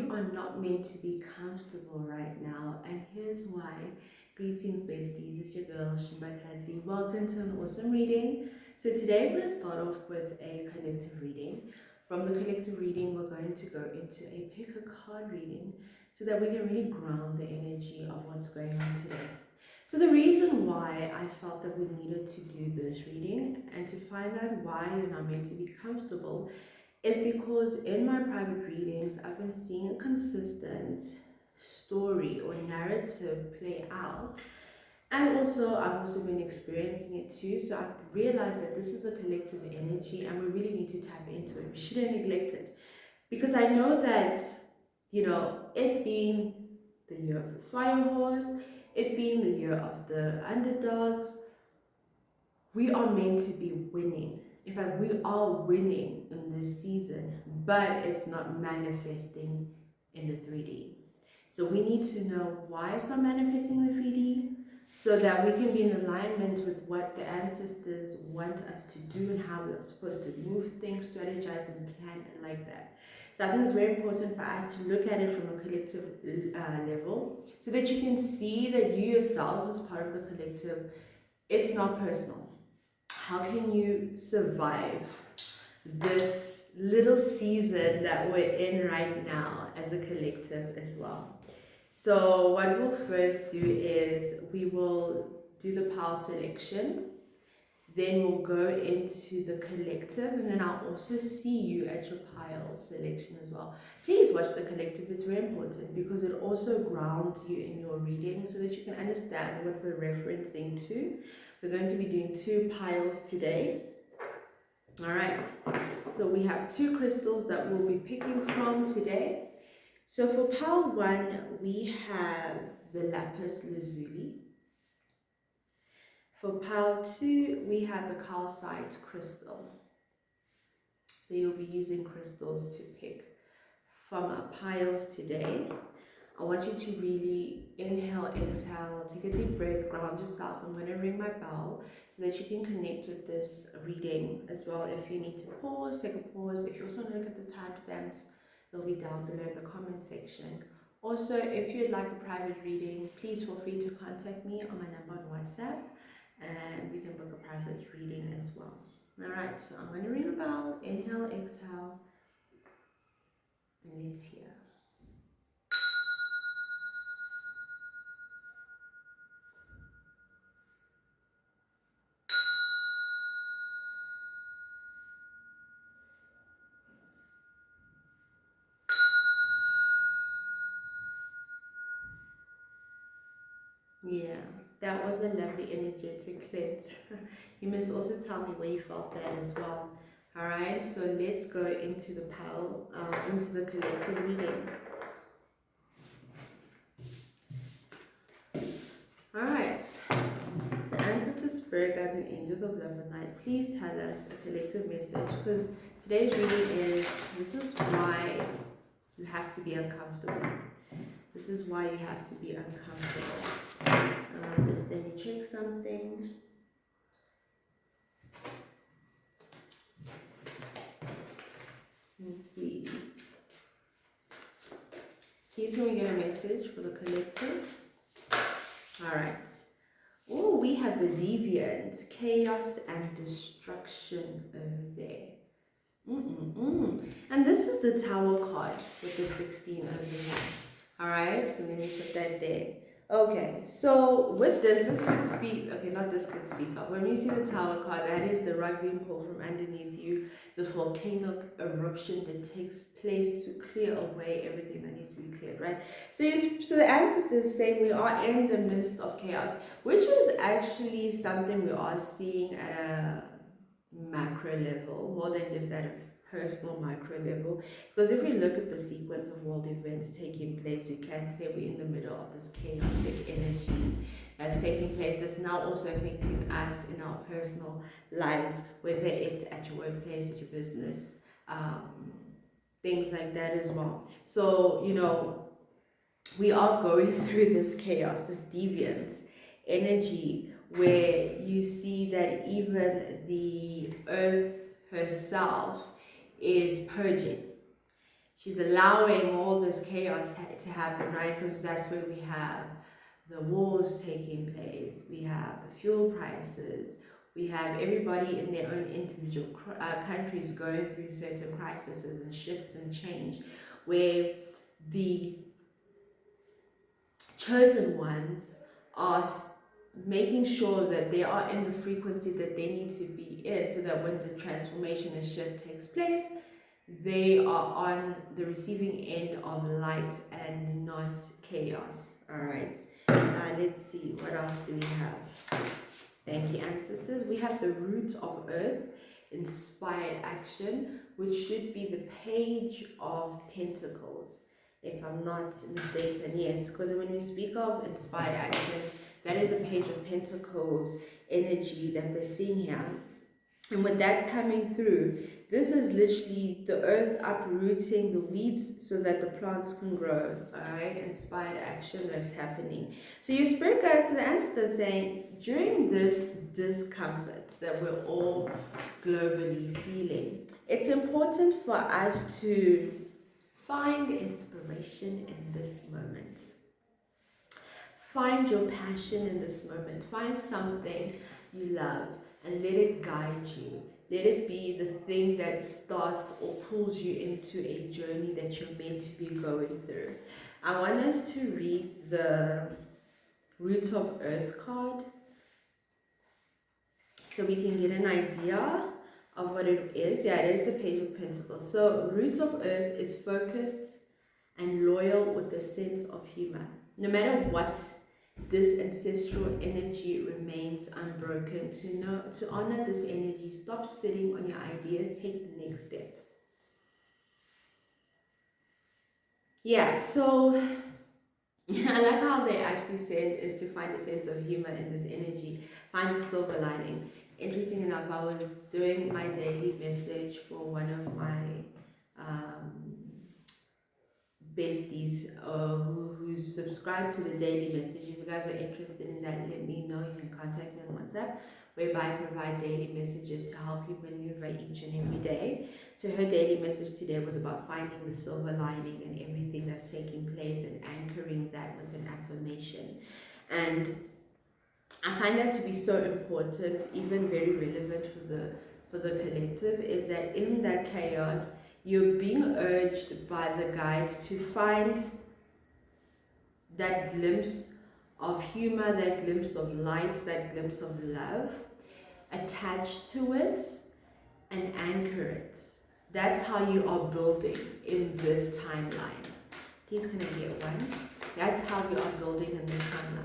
you are not meant to be comfortable right now, and here's why. Greetings, besties. It's your girl, Shimba Kati. Welcome to an awesome reading. So today we're going to start off with a collective reading. From the collective reading, we're going to go into a pick a card reading so that we can really ground the energy of what's going on today. So the reason why I felt that we needed to do this reading and to find out why you're not meant to be comfortable is because in my private readings, I've been seeing a consistent story or narrative play out. And also, I've also been experiencing it too. So I've realized that this is a collective energy and we really need to tap into it. We shouldn't neglect it. Because I know that, it being the year of the fire horse, it being the year of the underdogs, we are meant to be winning. In fact, we are winning in this season, but it's not manifesting in the 3D. So we need to know why it's not manifesting in the 3D so that we can be in alignment with what the ancestors want us to do and how we're supposed to move things, strategize, and plan like that. So I think it's very important for us to look at it from a collective level so that you can see that you yourself, as part of the collective, it's not personal. How can you survive this little season that we're in right now as a collective as well? So what we'll first do is we will do the pile selection, then we'll go into the collective, and then I'll also see you at your pile selection as well. Please watch the collective, it's very important because it also grounds you in your reading so that you can understand what we're referencing to. We're going to be doing 2 piles today. All right, so we have 2 crystals that we'll be picking from today. So for pile 1, we have the lapis lazuli. For pile 2, we have the calcite crystal. So you'll be using crystals to pick from our piles today. I want you to really inhale, exhale, take a deep breath, ground yourself. I'm going to ring my bell so that you can connect with this reading as well. If you need to pause, take a pause. If you also want to look at the timestamps, they'll be down below in the comment section. Also, if you'd like a private reading, please feel free to contact me on my number on WhatsApp and we can book a private reading as well. Alright, so I'm going to ring a bell, inhale, exhale, and let's hear. Yeah, that was a lovely energetic cleanse. You must also tell me where you felt that as well. Alright, so let's go into the pile, into the collective reading. Alright, so ancestors, spirit guides, and angels of love and light, please tell us a collective message, because today's reading is, this is why you have to be uncomfortable. This is why you have to be uncomfortable. Just let me check something. Let's see. Please can we get a message for the collective? Alright. Oh, we have the deviant, chaos and destruction over there. And this is the Tower card with the 16 over here. Alright, so let me put that there. Okay, so with this could speak, okay, not this could speak up. When we see the Tower card, that is the rug being pulled from underneath you, the volcanic eruption that takes place to clear away everything that needs to be cleared, right? So the ancestors is saying we are in the midst of chaos, which is actually something we are seeing at a macro level, more than just at a personal micro level, because if we look at the sequence of world events taking place, we can say we're in the middle of this chaotic energy that's taking place, that's now also affecting us in our personal lives, whether it's at your workplace, at your business, things like that as well. So we are going through this chaos, this deviance energy, where you see that even the earth herself is purging. She's allowing all this chaos to happen, right? Because that's where we have the wars taking place, we have the fuel prices, we have everybody in their own individual countries going through certain crises and shifts and change, where the chosen ones are making sure that they are in the frequency that they need to be in, so that when the transformation and shift takes place, they are on the receiving end of light and not chaos. All right, let's see, what else do we have? Thank you, ancestors. We have the root of earth, inspired action, which should be the page of pentacles, if I'm not mistaken. Yes, because when we speak of inspired action, that is a page of pentacles energy that we're seeing here. And with that coming through, this is literally the earth uprooting the weeds so that the plants can grow. All right, inspired action that's happening. So your spirit guides to the ancestors saying, during this discomfort that we're all globally feeling, it's important for us to find inspiration in this moment. Find your passion in this moment. Find something you love and let it guide you. Let it be the thing that starts or pulls you into a journey that you're meant to be going through. I want us to read the Root of Earth card so we can get an idea of what it is. Yeah, it is the Page of Pentacles. So Root of Earth is focused and loyal with a sense of humor. No matter what, this ancestral energy remains unbroken. To honor this energy, stop sitting on your ideas, take the next step. Yeah, so I like how they actually said is to find a sense of humor in this energy, find the silver lining. Interesting enough, I was doing my daily message for one of my besties who subscribe to the daily message. If you guys are interested in that, let me know. You can contact me on WhatsApp, whereby I provide daily messages to help you maneuver each and every day. So her daily message today was about finding the silver lining in everything that's taking place and anchoring that with an affirmation. And I find that to be so important, even very relevant for the collective, is that in that chaos, you're being urged by the guides to find that glimpse of humor, that glimpse of light, that glimpse of love, attach to it and anchor it. That's how you are building in this timeline. Please can I get one? That's how you are building in this timeline.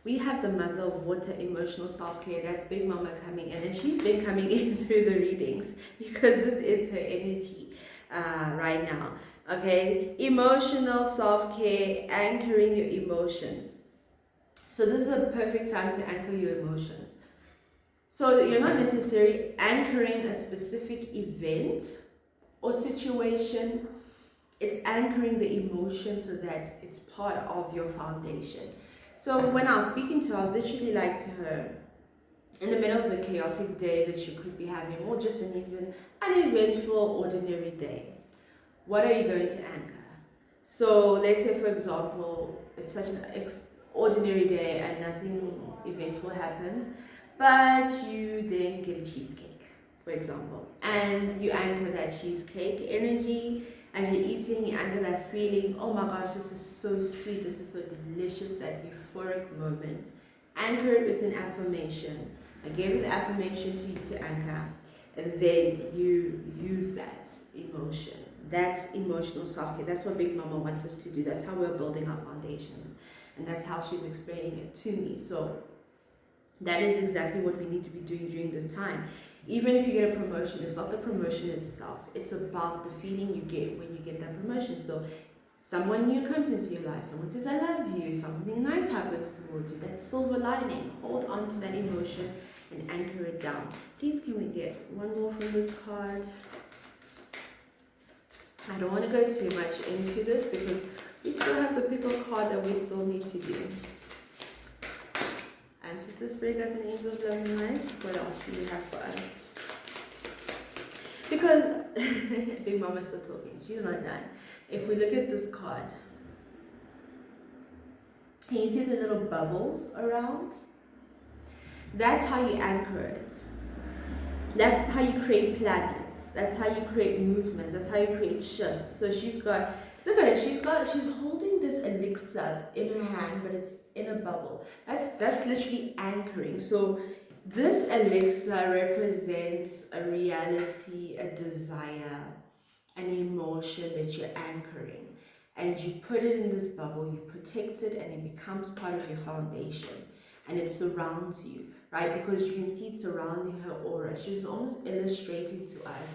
We have the Mother of Water, emotional self-care. That's Big Mama coming in, and she's been coming in through the readings because this is her energy right now. Okay, emotional self-care, anchoring your emotions. So this is a perfect time to anchor your emotions. So you're not necessarily anchoring a specific event or situation. It's anchoring the emotion so that it's part of your foundation. So when I was speaking to her, I was literally like to her, in the middle of the chaotic day that you could be having, or just an uneventful, ordinary day, what are you going to anchor? So let's say, for example, it's such an ordinary day and nothing eventful happens, but you then get a cheesecake, for example, and you anchor that cheesecake energy. As you're eating, you anchor that feeling, oh my gosh, this is so sweet, this is so delicious, that euphoric moment. Anchor it with an affirmation. I gave you the affirmation to you to anchor, and then you use that emotion. That's emotional self-care. That's what Big Mama wants us to do. That's how we're building our foundations, and that's how she's explaining it to me. So that is exactly what we need to be doing during this time. Even if you get a promotion, it's not the promotion itself. It's about the feeling you get when you get that promotion. So someone new comes into your life. Someone says, I love you. Something nice happens towards you. That silver lining. Hold on to that emotion and anchor it down. Please, can we get one more from this card? I don't want to go too much into this because we still have the pickle card that we still need to do. Ancestor Spirit Guides and Angels of Loving Light, what else do you have for us? Because Big Mama's still talking, she's not done. if we look at this card, can you see the little bubbles around? That's how you anchor it. That's how you create planets. That's how you create movements. That's how you create shifts. So she's got, look at it, she's holding this elixir in her hand, but it's in a bubble. That's literally anchoring. So this elixir represents a reality, a desire, an emotion that you're anchoring. And you put it in this bubble, you protect it, and it becomes part of your foundation. And it surrounds you, right? Because you can see it surrounding her aura. She's almost illustrating to us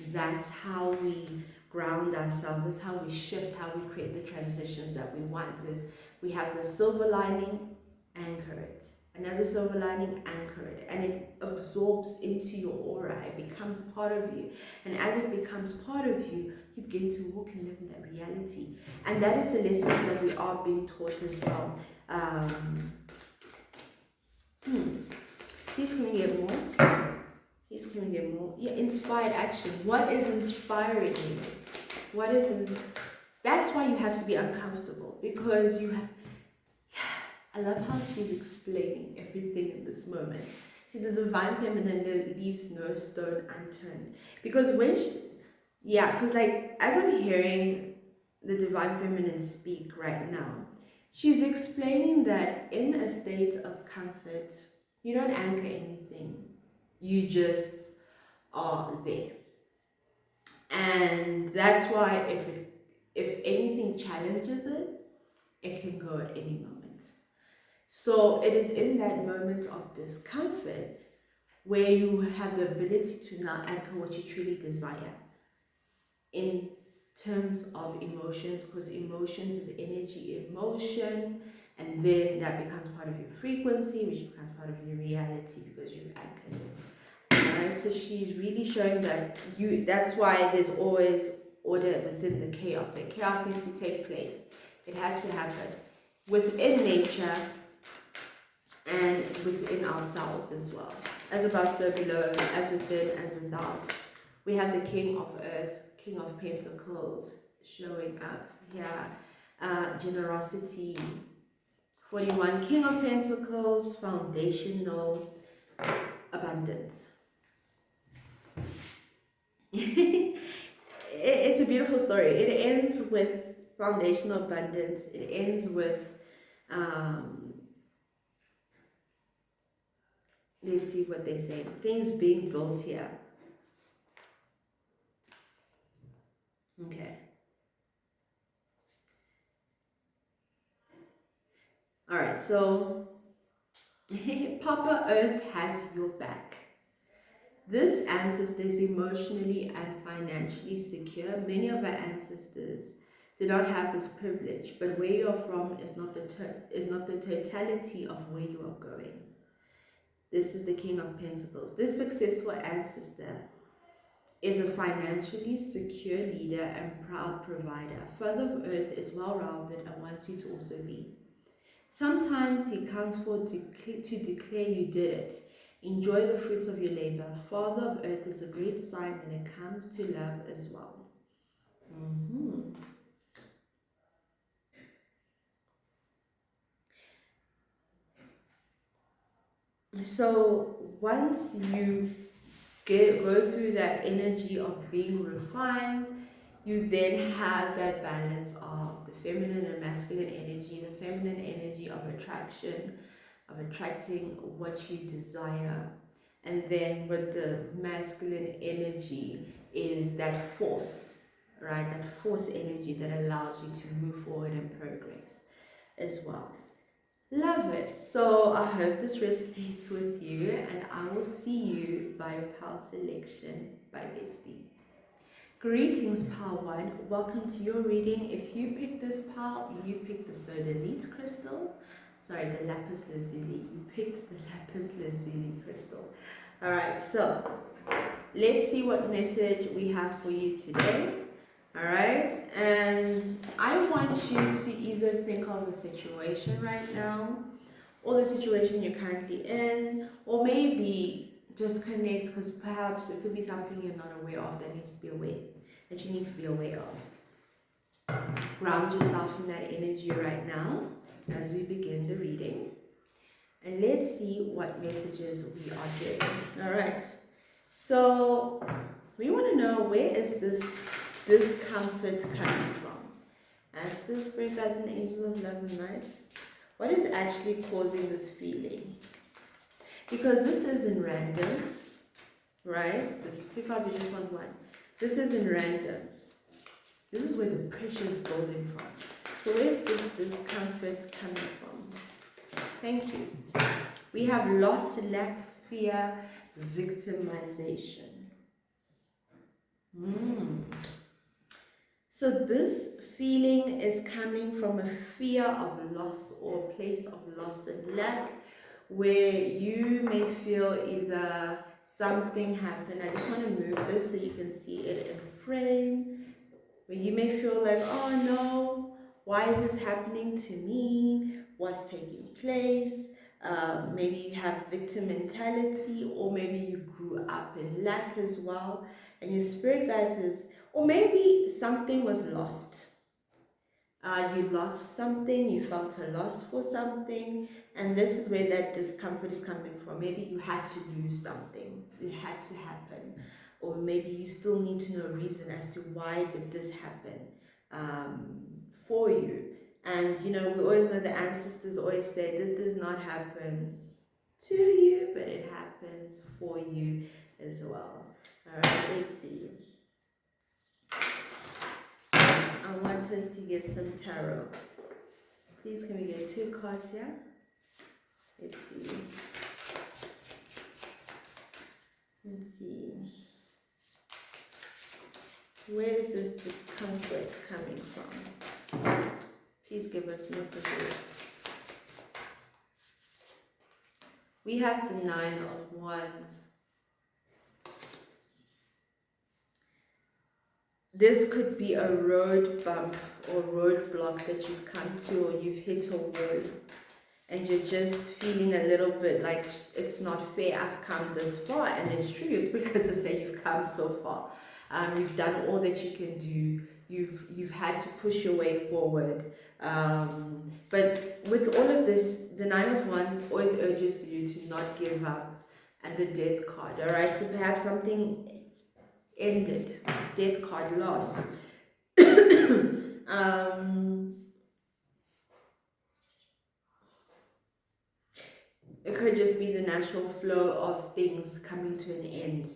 that's how we ground ourselves, that's how we shift, how we create the transitions that we want. Is we have the silver lining, anchor it. Another silver lining, anchor it. And it absorbs into your aura. It becomes part of you. And as it becomes part of you, you begin to walk and live in that reality. And that is the lessons that we are being taught as well. Please can we get more? Please can we get more? Yeah, inspired action. What is inspiring you? What is that's why you have to be uncomfortable, because you have, I love how she's explaining everything in this moment. See, the divine feminine leaves no stone unturned. Because when she, because like as I'm hearing the divine feminine speak right now, she's explaining that in a state of comfort, you don't anchor anything. You just are there. And that's why if anything challenges it, it can go at any moment. So it is in that moment of discomfort where you have the ability to now anchor what you truly desire in terms of emotions, because emotions is energy in motion, and then that becomes part of your frequency, which becomes part of your reality because you've anchored it. Alright, so she's really showing that that's why there's always order within the chaos. The chaos needs to take place. It has to happen within nature and within ourselves as well. As above, so below, as within, as without. We have the King of Earth, King of Pentacles showing up here. Generosity. 41, King of Pentacles, foundational abundance. It's a beautiful story. It ends with foundational abundance. It ends with let's see what they say. Things being built here. Okay. Alright, so Papa Earth has your back. This ancestor is emotionally and financially secure. Many of our ancestors did not have this privilege, but where you are from is not the totality of where you are going. This is the King of Pentacles. This successful ancestor is a financially secure leader and proud provider. Father of Earth is well-rounded and wants you to also be. Sometimes he comes forward to declare you did it. Enjoy the fruits of your labor. Father of Earth is a great sign when it comes to love as well. So once you go through that energy of being refined, you then have that balance of the feminine and masculine energy, the feminine energy of attraction, of attracting what you desire. And then with the masculine energy is that force, right? That force energy that allows you to move forward and progress as well. Love it. So I hope this resonates with you, and I will see you by your pal selection by Bestie. Greetings, Pal 1. Welcome to your reading. If you picked this Pal, you picked the Sodalite crystal. Sorry, the lapis lazuli. You picked the lapis lazuli crystal. Alright, so let's see what message we have for you today. Alright, and I want you to either think of a situation right now, or the situation you're currently in, or maybe just connect, because perhaps it could be something you're not aware of that you need to be aware of. Ground yourself in that energy right now as we begin the reading. And let's see what messages we are getting. All right. So we want to know, where is this discomfort coming from? As the Spirit Guides and Angels of Love and Light, what is actually causing this feeling? Because this isn't random, right? This is 2 cards, we just want one. This isn't random. This is where the pressure is building from. So where's this discomfort coming from? Thank you. We have loss, lack, fear, victimization. So this feeling is coming from a fear of loss or a place of loss and lack, where you may feel either something happened. I just want to move this so you can see it in frame. Where you may feel like, oh no, why is this happening to me? What's taking place? Maybe you have victim mentality, or maybe you grew up in lack as well, and your spirit guides is, or maybe something was lost. You lost something, you felt a loss for something, and this is where that discomfort is coming from. Maybe you had to lose something, it had to happen, or maybe you still need to know a reason as to why did this happen for you. And you know, we always know the ancestors always say this does not happen to you, but it happens for you as well. All right, let's see. I want us to get some tarot. Please, can we get 2 cards here? Let's see. Let's see. Where is this discomfort coming from? Please give us messages. We have the 9 of Wands. This could be a road bump or roadblock that you've come to, or you've hit a wall, and you're just feeling a little bit like it's not fair. I've come this far, and it's true. It's because to say you've come so far. You've done all that you can do. You've had to push your way forward. But with all of this, the 9 of Wands always urges you to not give up, and the Death card. All right. So perhaps something ended. Death card, loss. It could just be the natural flow of things coming to an end.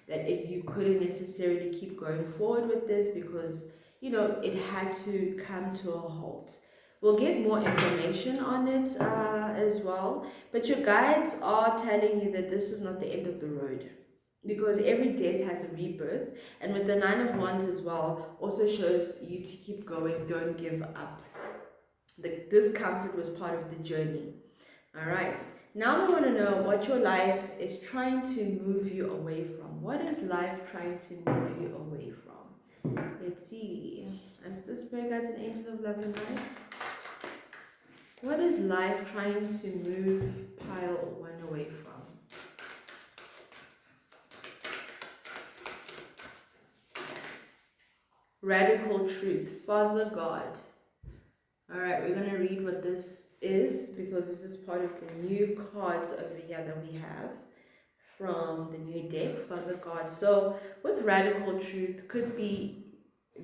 That you couldn't necessarily keep going forward with this because, you know, it had to come to a halt. We'll get more information on it as well. But your guides are telling you that this is not the end of the road, because every death has a rebirth, and with the 9 of Wands as well also shows you to keep going, don't give up. The discomfort was part of the journey. All right, now we want to know what your life is trying to move you away from. What is life trying to move you away from? Let's see. As the Spirit Guides and Angels of Love and Light, what is life trying to move pile 1 away from? Radical truth, Father God. All right, we're going to read what this is, because this is part of the new cards of the year that we have from the new deck, Father God. So with radical truth, could be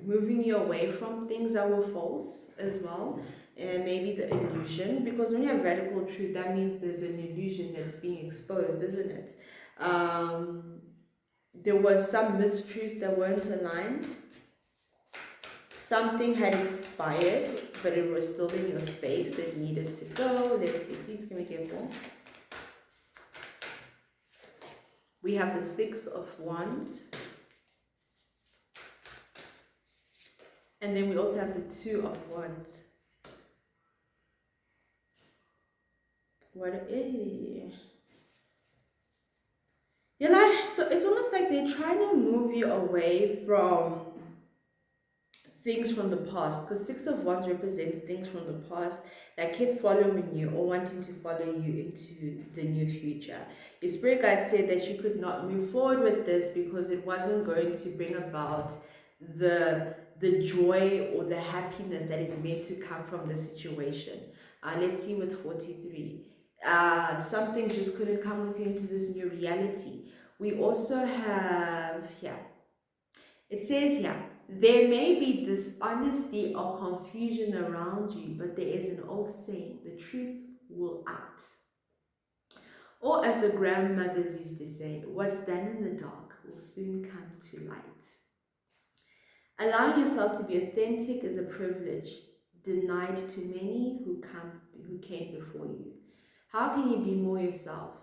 moving you away from things that were false as well, and maybe the illusion, because when you have radical truth, that means there's an illusion that's being exposed, isn't it? There was some mistruths that weren't aligned. Something had expired, but it was still in your space. It needed to go. Let's see. Please, can we get more? We have the 6 of Wands. And then we also have the 2 of Wands. What is... You're like, so it's almost like they're trying to move you away from things from the past, because 6 of Wands represents things from the past that kept following you or wanting to follow you into the new future. Your spirit guide said that you could not move forward with this because it wasn't going to bring about the the joy or the happiness that is meant to come from the situation. Let's see with 43. Something just couldn't come with you into this new reality. We also have here, it says here, there may be dishonesty or confusion around you, but there is an old saying, the truth will out. Or as the grandmothers used to say, what's done in the dark will soon come to light. Allowing yourself to be authentic is a privilege denied to many who came before you. How can you be more yourself?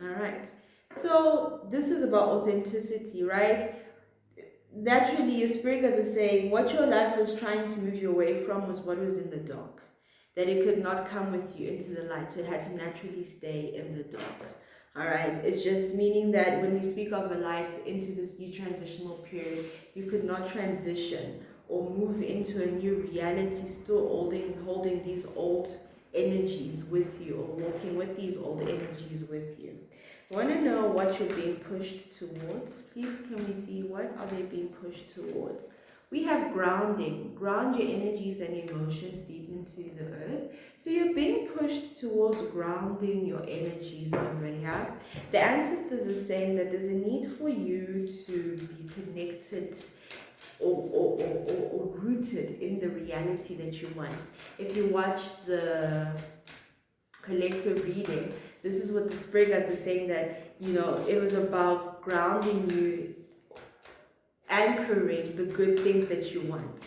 All right. So this is about authenticity, right? Naturally, your spirit guides are saying what your life was trying to move you away from was what was in the dark. That it could not come with you into the light, so it had to naturally stay in the dark. All right, it's just meaning that when we speak of a light into this new transitional period, you could not transition or move into a new reality still holding these old energies with you, or walking with these old energies with you. I want to know what you're being pushed towards. Please, can we see what are they being pushed towards? We have grounding. Ground your energies and emotions deep into the earth. So you're being pushed towards grounding your energies over here. The ancestors are saying that there's a need for you to be connected or rooted in the reality that you want. If you watch the collective reading, this is what the spirit guides are saying, that, you know, it was about grounding you, anchoring the good things that you want,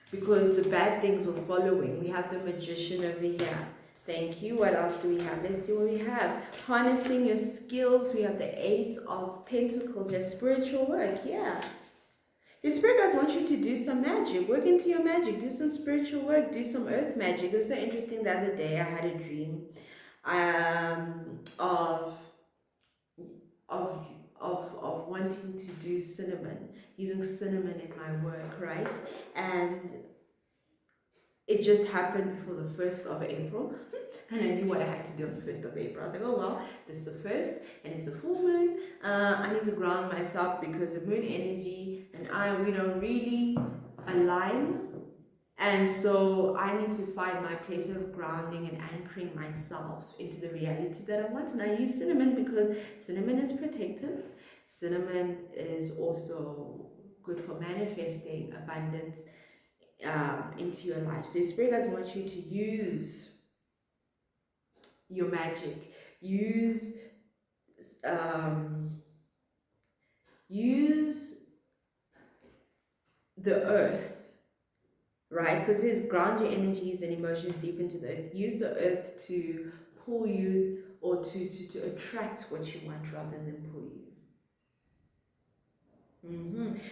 because the bad things were following. We have the magician over here. Thank you. What else do we have? Let's see what we have. Harnessing your skills. We have the Eight of Pentacles. Your spiritual work. Yeah. Your spirit guides want you to do some magic. Work into your magic. Do some spiritual work. Do some earth magic. It was so interesting the other day. I had a dream of wanting to do cinnamon, using cinnamon in my work, right? And it just happened before the 1st of April. And I knew what I had to do on the 1st of April. I was like, oh, well, this is the 1st and it's a full moon. I need to ground myself because the moon energy and we don't really align. And so I need to find my place of grounding and anchoring myself into the reality that I want. And I use cinnamon because cinnamon is protective. Cinnamon is also good for manifesting abundance into your life. So spirit guides want you to use your magic. Use the earth, right? Because it's ground your energies and emotions deep into the earth. Use the earth to pull you, or to attract what you want rather than pull you.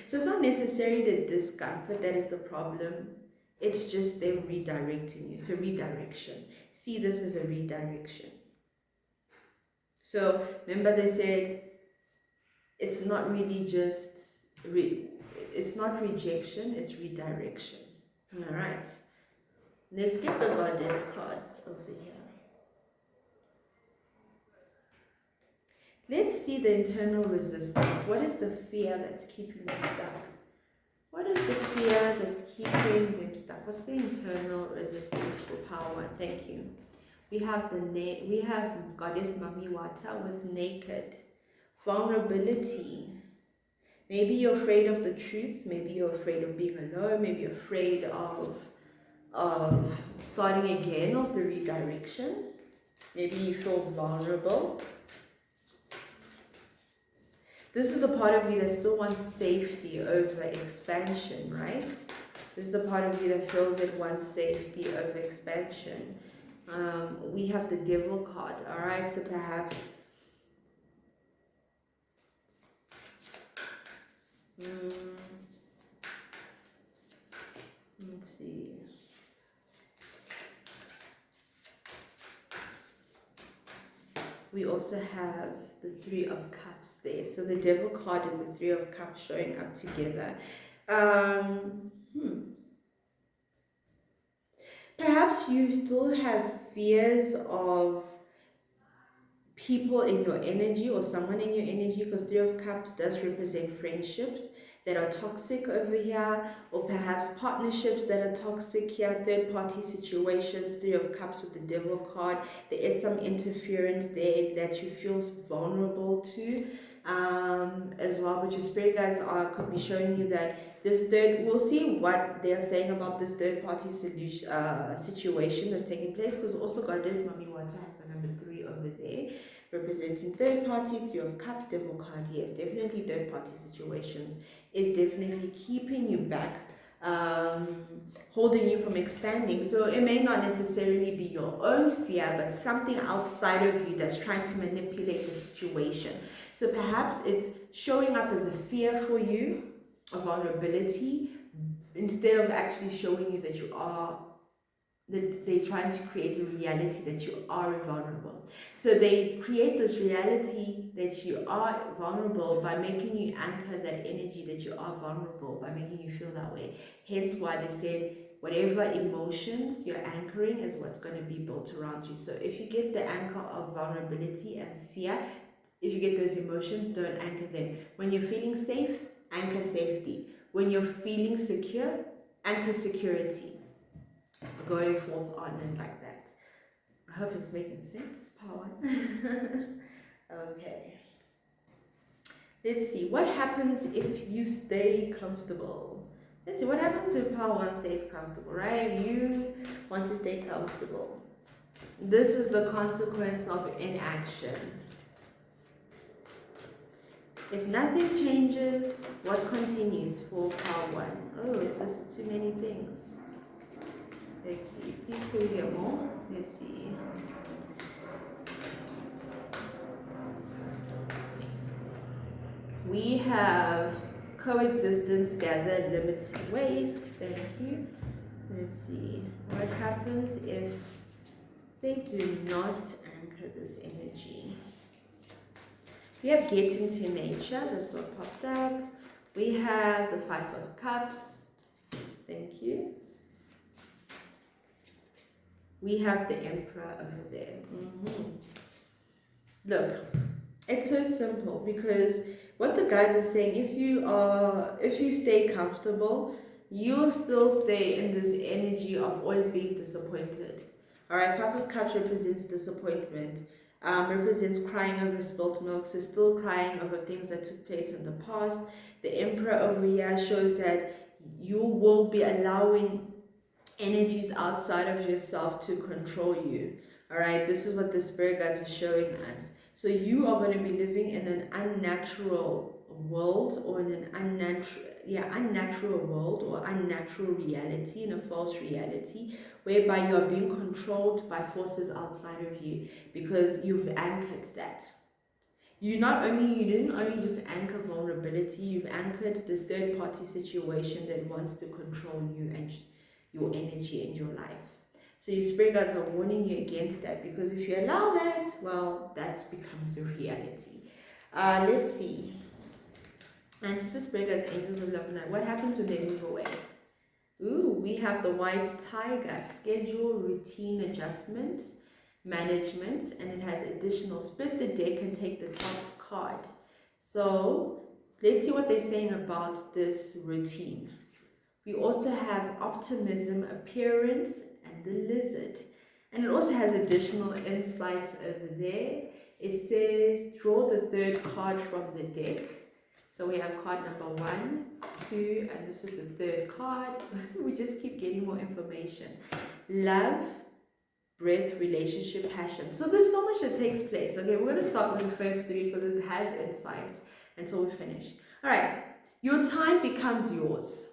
So it's not necessarily the discomfort that is the problem. It's just them redirecting you. It's a redirection. See this as a redirection. So remember they said it's not really just it's not rejection, it's redirection. All right. Let's get the goddess cards over here. Let's see the internal resistance. What is the fear that's keeping you stuck? What is the fear that's keeping them stuck? What's the internal resistance for power? Thank you. We have we have Goddess Mamiwata with naked. Vulnerability. Maybe you're afraid of the truth. Maybe you're afraid of being alone. Maybe you're afraid of starting again, of the redirection. Maybe you feel vulnerable. This is the part of you that still wants safety over expansion, right? This is the part of you that feels it wants safety over expansion. We have the Devil card, all right? So perhaps let's see. We also have the Three of Cups there. So the Devil card and the Three of Cups showing up together. Perhaps you still have fears of people in your energy or someone in your energy, because Three of Cups does represent friendships. that are toxic over here, or perhaps partnerships that are toxic here, third-party situations, Three of Cups with the Devil card. There is some interference there that you feel vulnerable to as well, but your spirit guides could be showing you that this third, we'll see what they're saying about this third-party situation that's taking place, because also Goddess Mami Wata has the number 3 over there, representing third party, Three of Cups, Devil card. Yes, definitely third party situations is definitely keeping you back, holding you from expanding. So it may not necessarily be your own fear, but something outside of you that's trying to manipulate the situation. So perhaps it's showing up as a fear for you, a vulnerability, instead of actually showing you that you are, that they're trying to create a reality that you are vulnerable. So they create this reality that you are vulnerable by making you anchor that energy that you are vulnerable, by making you feel that way. Hence why they said whatever emotions you're anchoring is what's going to be built around you. So if you get the anchor of vulnerability and fear, if you get those emotions, don't anchor them. When you're feeling safe, anchor safety. When you're feeling secure, anchor security. Going forth on and like that. I hope it's making sense, Power. Okay. Let's see. What happens if you stay comfortable? Let's see. What happens if Power 1 stays comfortable, right? You want to stay comfortable. This is the consequence of inaction. If nothing changes, what continues for Power 1? Oh, this is too many things. Let's see, please could we get more? Let's see. We have coexistence, gather, limited waste. Thank you. Let's see. What happens if they do not anchor this energy? We have get into nature. That's what popped up. We have the 5 of Cups. Thank you. We have the Emperor over there. Look, it's so simple, because what the guides are saying, if you stay comfortable, you'll still stay in this energy of always being disappointed. Alright, 5 of Cups represents disappointment, represents crying over spilt milk, so still crying over things that took place in the past. The Emperor over here shows that you will be allowing energies outside of yourself to control you. All right, this is what the spirit guides are showing us. So you are going to be living in an unnatural world, or in an unnatural world, or unnatural reality, in a false reality, whereby you are being controlled by forces outside of you, because you've anchored that. You didn't only just anchor vulnerability, you've anchored this third party situation that wants to control you and your energy and your life. So your spirit guides are warning you against that, because if you allow that, well, that becomes a reality. Let's see. And Sister Spirit Guides, Angels of Love and Light, what happens when they move away? Ooh, we have the White Tiger, schedule, routine adjustment, management, and it has additional. Split the deck and take the top card. So let's see what they're saying about this routine. We also have optimism, appearance, and the lizard. And it also has additional insights over there. It says, draw the third card from the deck. So we have card number 1, 2, and this is the third card. We just keep getting more information. Love, breath, relationship, passion. So there's so much that takes place. Okay, we're going to start with the first 3 because it has insight until we finish. All right, your time becomes yours.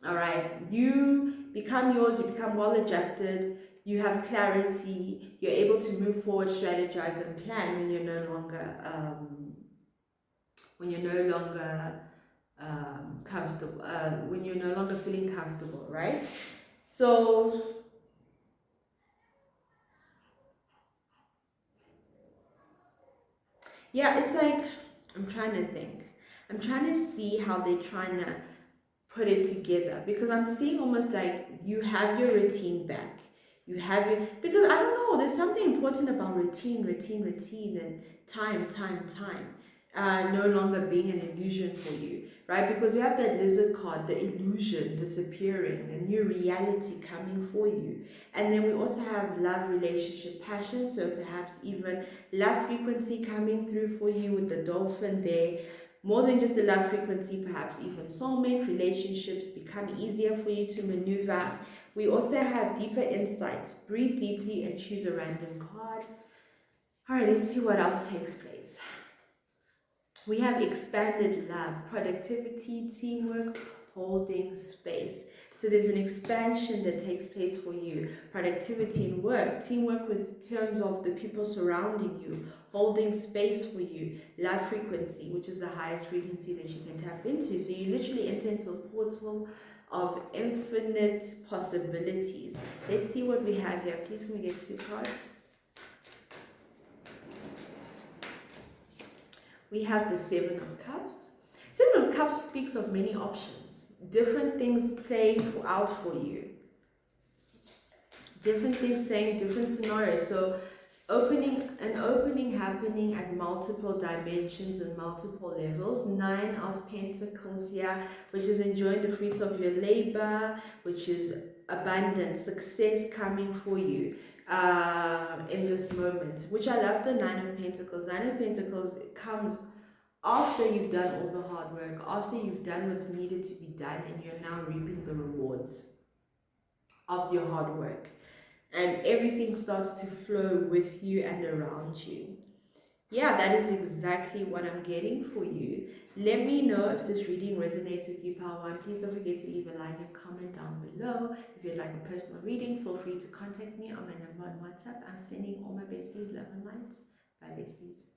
All right, you become yours, you become well adjusted, you have clarity, you're able to move forward, strategize, and plan when you're no longer comfortable, when you're no longer feeling comfortable, right? So yeah, it's like, I'm trying to think. I'm trying to see how they're trying to put it together, because I'm seeing almost like you have your routine back. You have your, because I don't know, there's something important about routine, and time. No longer being an illusion for you. right? Because you have that lizard card, the illusion disappearing, a new reality coming for you. And then we also have love, relationship, passion, so perhaps even love frequency coming through for you with the dolphin there. More than just the love frequency, perhaps even soulmate relationships become easier for you to maneuver. We also have deeper insights. Breathe deeply and choose a random card. All right, let's see what else takes place. We have expanded love, productivity, teamwork, holding space. So there's an expansion that takes place for you. Productivity in work, teamwork with terms of the people surrounding you, holding space for you, love frequency, which is the highest frequency that you can tap into. So you literally enter into a portal of infinite possibilities. Let's see what we have here. Please can we get 2 cards? We have the 7 of Cups. 7 of Cups speaks of many options. Different things playing out for you. Different things playing different scenarios. So an opening happening at multiple dimensions and multiple levels. 9 of Pentacles here, which is enjoying the fruits of your labor, which is abundance, success coming for you in this moment, which I love. The 9 of Pentacles. 9 of Pentacles comes after you've done all the hard work, after you've done what's needed to be done, and you're now reaping the rewards of your hard work, and everything starts to flow with you and around you. Yeah, that is exactly what I'm getting for you. Let me know if this reading resonates with you, Power One. Please don't forget to leave a like and comment down below. If you'd like a personal reading, feel free to contact me on my number on WhatsApp. I'm sending all my besties love and light. Bye, besties.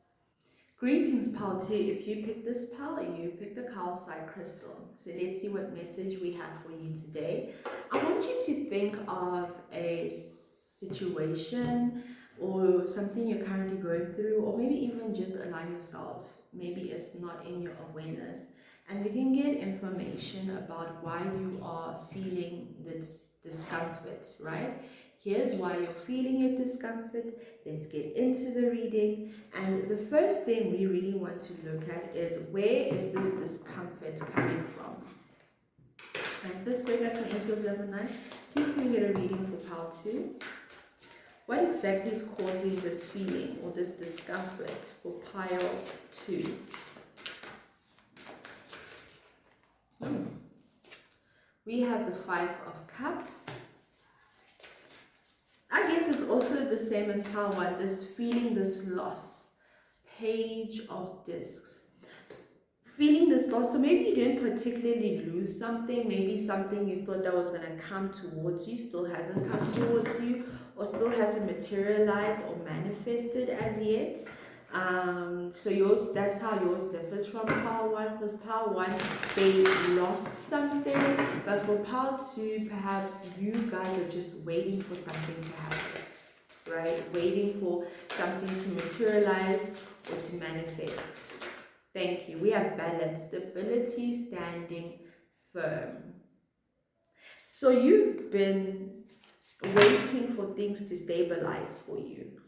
Greetings, Pal 2. If you picked this Pal, you picked the calcite crystal. So let's see what message we have for you today. I want you to think of a situation or something you're currently going through, or maybe even just allow yourself. Maybe it's not in your awareness. And we can get information about why you are feeling this discomfort, right? Here's why you're feeling your discomfort. Let's get into the reading. And the first thing we really want to look at is, where is this discomfort coming from? As this break that's an angel of level 9, please can we get a reading for Pile 2? What exactly is causing this feeling or this discomfort for Pile 2? We have the 5 of Cups. I guess it's also the same as Pile 1, this feeling, this loss. Page of Discs. Feeling this loss, so maybe you didn't particularly lose something, maybe something you thought that was going to come towards you still hasn't come towards you, or still hasn't materialized or manifested as yet. So yours, that's how yours differs from Power 1, because Power 1, they lost something, but for Power 2, perhaps you guys are just waiting for something to happen, right? Waiting for something to materialize or to manifest. Thank you. We have balance, stability, standing firm. So you've been waiting for things to stabilize for you,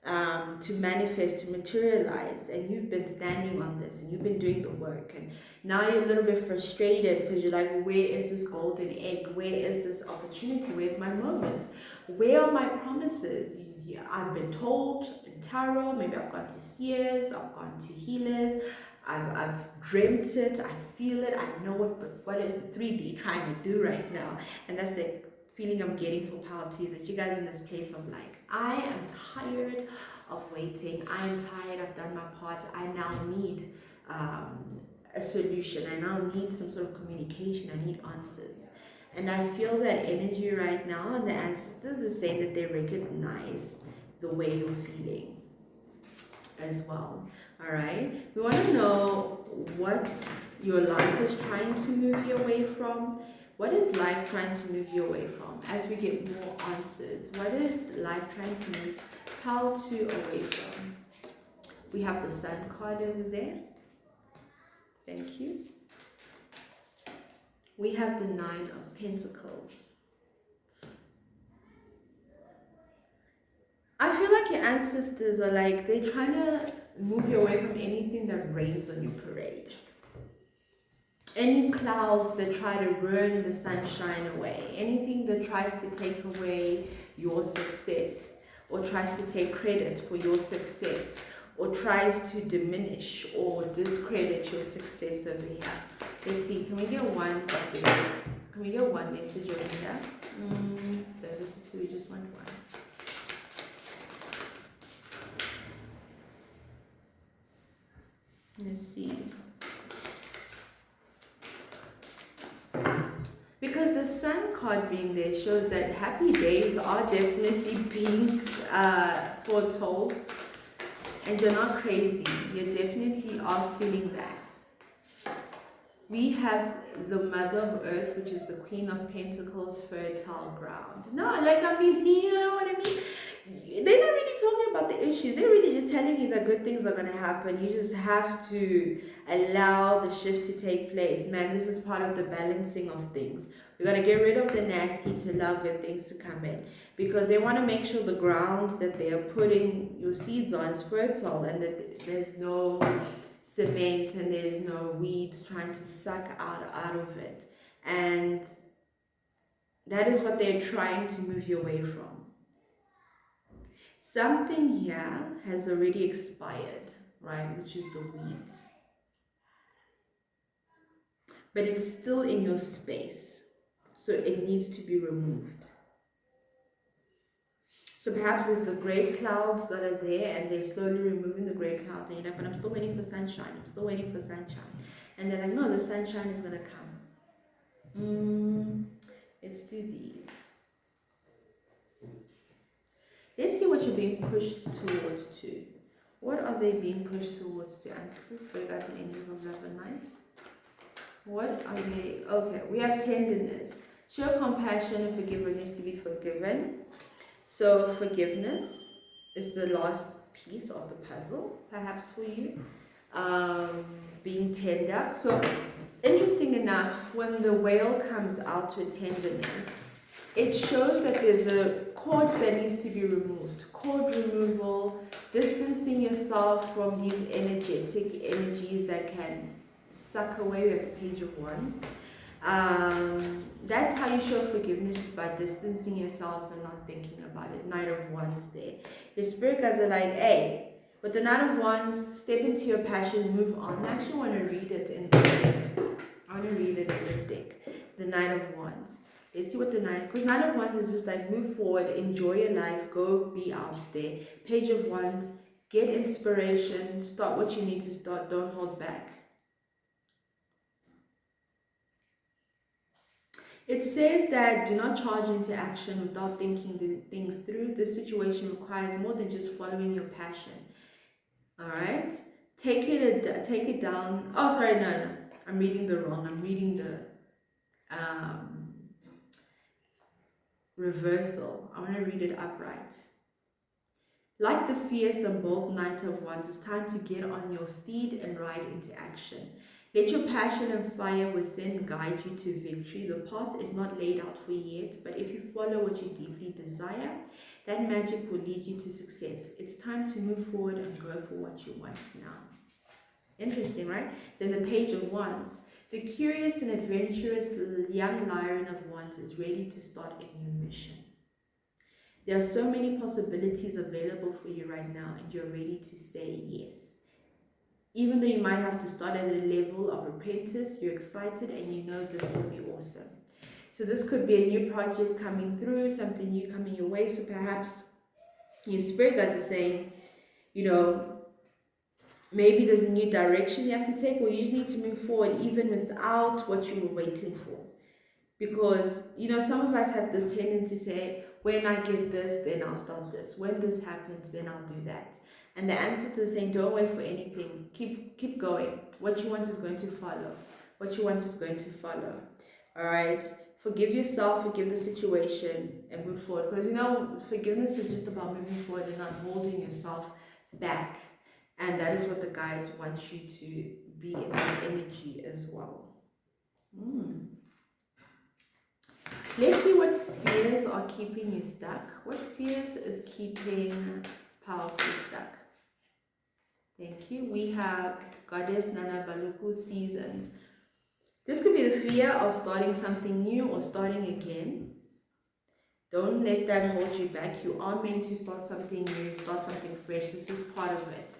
to manifest, to materialize, and you've been standing on this and you've been doing the work, and now you're a little bit frustrated because you're like, where is this golden egg? Where is this opportunity? Where's my moment? Where are my promises? I've been told in tarot, maybe I've gone to seers, I've gone to healers, I've dreamt it, I feel it, I know it, but what is the 3D trying to do right now? And that's the feeling I'm getting for Power 2, is that you guys in this place of like, I am tired of waiting, I am tired, I've done my part, I now need a solution, I now need some sort of communication, I need answers. And I feel that energy right now, and the ancestors are saying that they recognize the way you're feeling as well. All right, we want to know what your life is trying to move you away from. What is life trying to move you away from? As we get more answers, what is life trying to move Pile 2 away from? We have the Sun card over there. Thank you. We have the 9 of Pentacles. I feel like your ancestors are like, they're trying to move you away from anything that rains on your parade. any clouds that try to ruin the sunshine away, anything that tries to take away your success, or tries to take credit for your success, or tries to diminish or discredit your success over here. Let's see, can we get one? Can we get one message over here? No, this is two, we just want one. Let's see. Because the sun card being there shows that happy days are definitely being foretold, and you're not crazy. You definitely are feeling that. We have the Mother of Earth, which is the Queen of Pentacles, fertile ground. No, like, I mean, you know what I mean? They're not really talking about the issues. They're really just telling you that good things are going to happen. You just have to allow the shift to take place. Man, this is part of the balancing of things. We got to get rid of the nasty to allow good things to come in. Because they want to make sure the ground that they are putting your seeds on is fertile, and that there's no cement and there's no weeds trying to suck out of it. And that is what they're trying to move you away from. Something here has already expired, right, which is the weeds. But it's still in your space, so it needs to be removed. So perhaps it's the gray clouds that are there, and they're slowly removing the gray clouds, and you're like, but I'm still waiting for sunshine, I'm still waiting for sunshine. And they're like, no, the sunshine is going to come. Let's do these. Let's see what you're being pushed towards to. What are they being pushed towards to? Ancestors, Spirit Guides, and Angels of Love and Light. What are they? Okay, we have tenderness. Show compassion and forgiveness to be forgiven. So forgiveness is the last piece of the puzzle, perhaps for you. Being tender. So interesting enough, when the whale comes out with tenderness, it shows that there's a cord that needs to be removed. Cord removal, distancing yourself from these energetic energies that can suck away. At the Page of Wands. That's how you show forgiveness, is by distancing yourself and not thinking about it. Knight of Wands there. Your spirit guides are like, hey, with the Knight of Wands, step into your passion, move on. I actually want to read it in this deck. I want to read it in this deck. The Knight of Wands. Let's see what the Knight, because Knight of Wands is just like, move forward, enjoy your life, go be out there. Page of Wands, get inspiration, start what you need to start, don't hold back. It says that do not charge into action without thinking the things through. This situation requires more than just following your passion. All right, take it down. Oh, sorry, no, I'm reading the wrong. I'm reading the reversal. I want to read it upright. Like the fierce and bold Knight of Wands, it's time to get on your steed and ride into action. Let your passion and fire within guide you to victory. The path is not laid out for you yet, but if you follow what you deeply desire, that magic will lead you to success. It's time to move forward and go for what you want now. Interesting, right? Then the Page of Wands. The curious and adventurous young Lion of Wands is ready to start a new mission. There are so many possibilities available for you right now, and you're ready to say yes. Even though you might have to start at a level of apprentice, you're excited and you know this will be awesome. So this could be a new project coming through, something new coming your way. So perhaps your spirit guides are saying, you know, maybe there's a new direction you have to take, or you just need to move forward even without what you were waiting for. Because, you know, some of us have this tendency to say, when I get this, then I'll start this. When this happens, then I'll do that. And the answer to saying, don't wait for anything. Keep going. What you want is going to follow. What you want is going to follow. All right? Forgive yourself, forgive the situation, and move forward. Because, you know, forgiveness is just about moving forward and not holding yourself back. And that is what the guides want you to be in that energy as well. Let's see what fears are keeping you stuck. What fears is keeping Pautu stuck? Thank you. We have Goddess Nana Baluku Seasons. This could be the fear of starting something new or starting again. Don't let that hold you back. You are meant to start something new, start something fresh. This is part of it.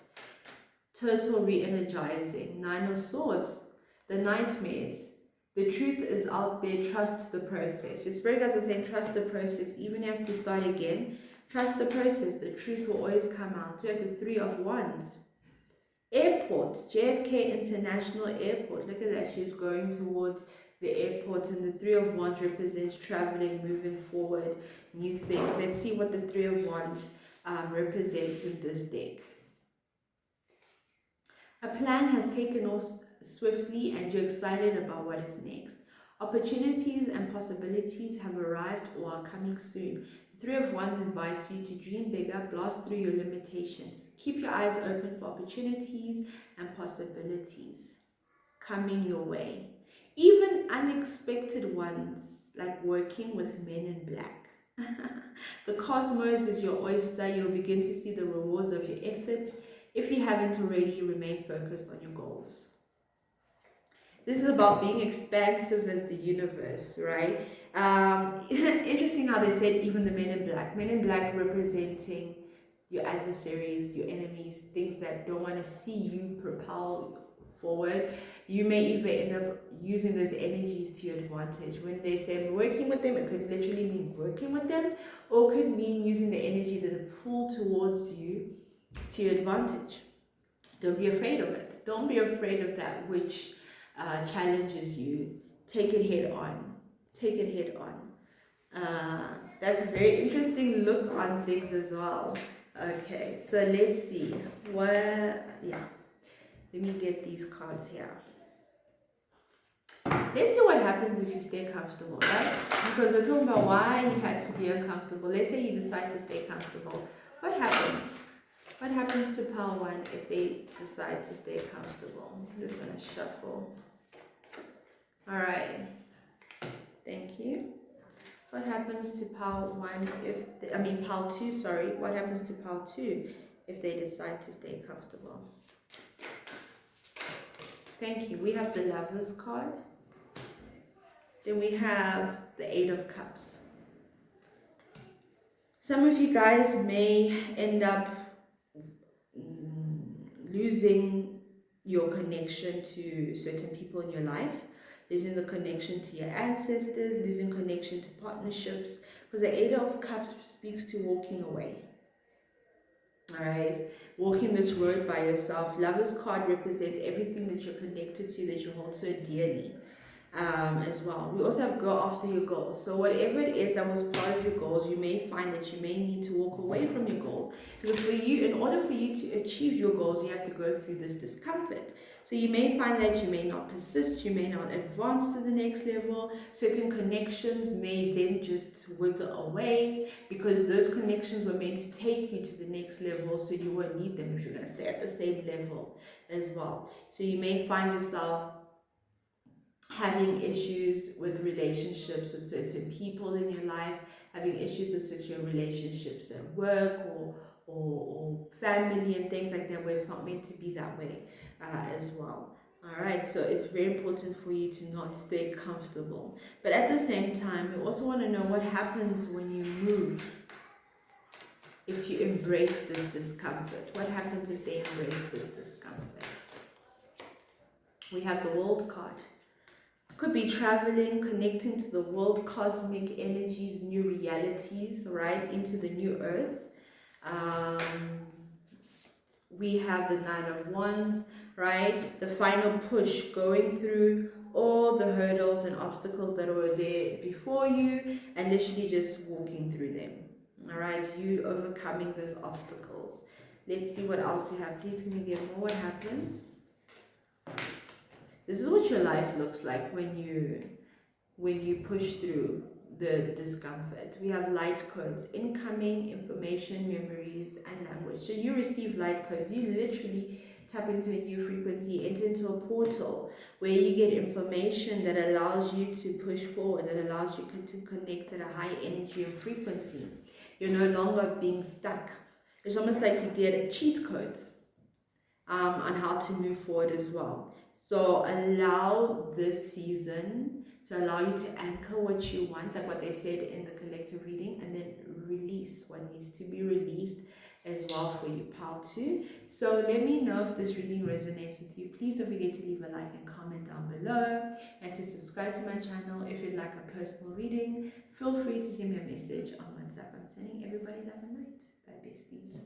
Total re-energizing. Nine of Swords, the nightmares. The truth is out there. Trust the process. Your spirit guides are saying trust the process. Even if you have to start again, trust the process. The truth will always come out. You have the Three of Wands. Airport, JFK International Airport. Look at that. She's going towards the airport, and the Three of Wands represents traveling, moving forward, new things. Let's see what the Three of Wands represents in this deck. A plan has taken off swiftly and you're excited about what is next. Opportunities and possibilities have arrived or are coming soon. The Three of Wands invites you to dream bigger, blast through your limitations. Keep your eyes open for opportunities and possibilities coming your way. Even unexpected ones, like working with men in black. The cosmos is your oyster. You'll begin to see the rewards of your efforts. If you haven't already, remain focused on your goals. This is about being expansive as the universe, right? Interesting how they said even the men in black. Men in black representing your adversaries, your enemies, things that don't want to see you propel forward. You may even end up using those energies to your advantage. When they say working with them, it could literally mean working with them, or it could mean using the energy that they pull towards you to your advantage. Don't be afraid of it. Don't be afraid of that which challenges you. Take it head on. Take it head on. That's a very interesting look on things as well. Okay, so let's see. Let me get these cards here. Let's see what happens if you stay comfortable, right? Because we're talking about why you had to be uncomfortable. Let's say you decide to stay comfortable. What happens? What happens to Pile 1 if they decide to stay comfortable? I'm just going to shuffle. Alright. Thank you. What happens to Pile 1 Pile 2, sorry. What happens to Pile 2 if they decide to stay comfortable? Thank you. We have the Lovers card. Then we have the Eight of Cups. Some of you guys may end up losing your connection to certain people in your life, losing the connection to your ancestors, losing connection to partnerships, because the Eight of Cups speaks to walking away. Alright, walking this road by yourself. Lover's card represents everything that you're connected to, that you hold so dearly. As well. We also have go after your goals. So whatever it is that was part of your goals, you may find that you may need to walk away from your goals. Because for you, in order for you to achieve your goals, you have to go through this discomfort. So you may find that you may not persist, you may not advance to the next level. Certain connections may then just wither away because those connections were meant to take you to the next level, so you won't need them if you're going to stay at the same level as well. So you may find yourself having issues with relationships with certain people in your life, having issues with certain relationships at work or family and things like that, where it's not meant to be that way as well. Alright, so it's very important for you to not stay comfortable. But at the same time, we also want to know what happens when you move. If you embrace this discomfort, what happens if they embrace this discomfort? We have the World card. Could be traveling, connecting to the world, cosmic energies, new realities, right, into the new earth. We have the Nine of Wands, right, the final push, going through all the hurdles and obstacles that were there before you and literally just walking through them. All right, you overcoming those obstacles. Let's see what else you have. Please can you get more? What happens? This is what your life looks like when you push through the discomfort. We have light codes, incoming information, memories, and language. So you receive light codes. You literally tap into a new frequency, enter into a portal where you get information that allows you to push forward, that allows you to connect at a high energy and frequency. You're no longer being stuck. It's almost like you get cheat codes on how to move forward as well. So allow this season to allow you to anchor what you want, like what they said in the collective reading, and then release what needs to be released as well for you, pal, too. So let me know if this reading resonates with you. Please don't forget to leave a like and comment down below, and to subscribe to my channel. If you'd like a personal reading, feel free to send me a message on WhatsApp. I'm sending everybody love and light. Bye, besties.